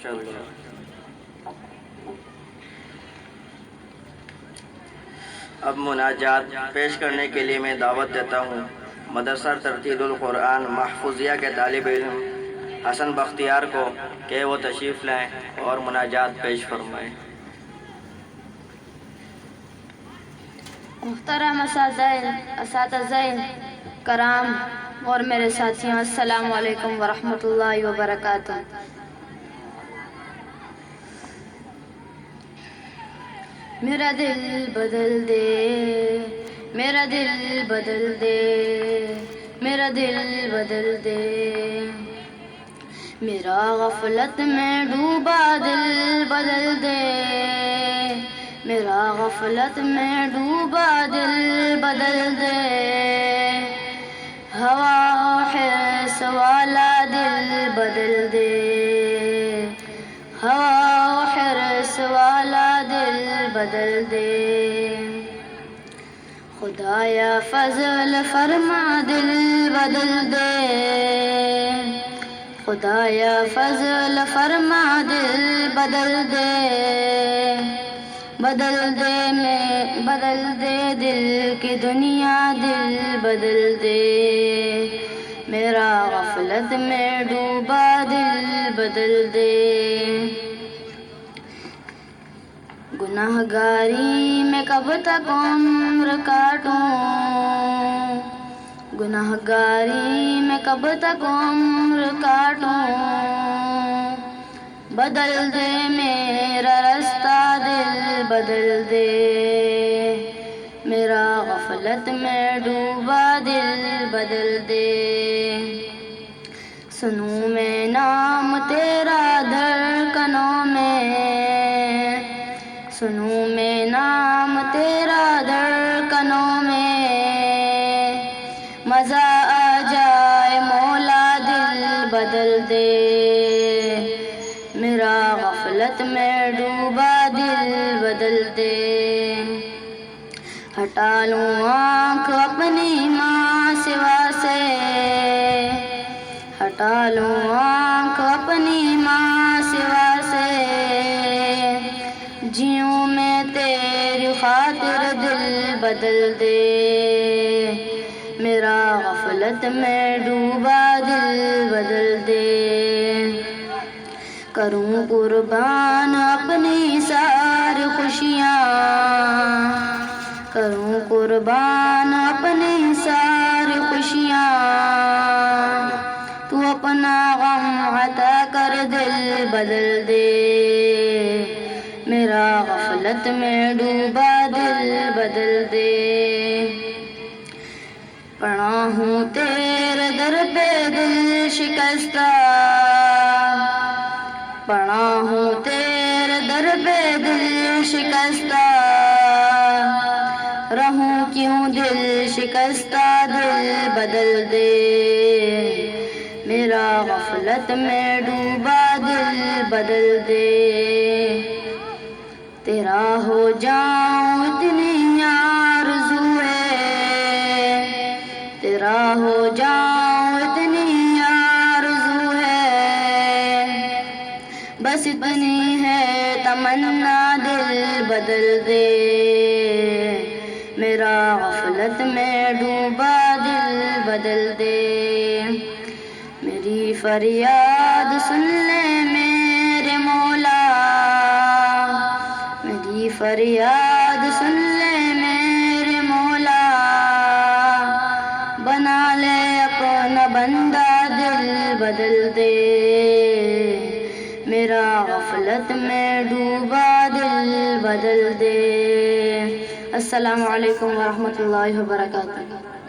ماشاءاللہ۔ اب مناجات پیش کرنے کے لیے میں دعوت دیتا ہوں مدرسہ ترتیل القرآن محفوظیہ کے طالب علم حسن بختیار کو کہ وہ تشریف لائیں اور مناجات پیش فرمائیں۔ محترم اساتذہ کرام اور میرے ساتھیوں، السلام علیکم ورحمۃ اللہ وبرکاتہ۔ میرا دل بدل دے، میرا دل بدل دے، میرا دل بدل دے، میرا غفلت میں ڈوبا دل بدل دے، میرا غفلت میں ڈوبا دل بدل دے، ہوا حرص والا دل بدل دے، ہوا حرص والا دل بدل دے، خدایا فضل فرما دل بدل دے، خدایا فضل فرما دل بدل دے، بدل دے دل کی دنیا دل بدل دے، میرا غفلت میں ڈوبا دل بدل دے، گناہ گاری میں کب تک عمر کاٹوں، گناہ گاری میں کب تک عمر کاٹوں، بدل دے میرا رستہ دل بدل دے، میرا غفلت میں ڈوبا دل بدل دے، سنوں میں نام تیرا دھڑکنوں میں، سنوں میں نام تیرا دھڑکنوں میں، مزہ آ جائے مولا دل بدل دے، میرا غفلت میں ڈوبا دل بدل دے، ہٹا لوں آنکھ اپنی ماں سوا سے، ہٹا لوں آنکھ اپنی ماں سوا سے، جیوں میں تیری خاطر دل بدل دے، میرا غفلت میں ڈوبا دل بدل دے، کروں قربان اپنی ساری خوشیاں، کروں قربان اپنی ساری خوشیاں، تو اپنا غم عطا کر دل بدل دے، میرا غفلت میں ڈوبا دل بدل دے، پڑا ہوں تیرے در پہ دل شکستہ، پڑا ہوں تیرے در پہ دل شکستہ، رہوں کیوں دل شکستہ دل بدل دے، میرا غفلت میں ڈوبا دل بدل دے، تیرا ہو جاؤں اتنی آرزو ہے، تیرا ہو جاؤں اتنی آرزو ہے، بس اتنی ہے تمنا دل بدل دے، میرا غفلت میں ڈوبا دل بدل دے، میری فریاد سن لے میرے مولا، میری فریاد سن لے میرے مولا، بنا لے اپنا بندہ دل بدل دے، میرا غفلت میں ڈوبا دل بدل دے۔ السلام علیکم ورحمۃ اللہ وبرکاتہ۔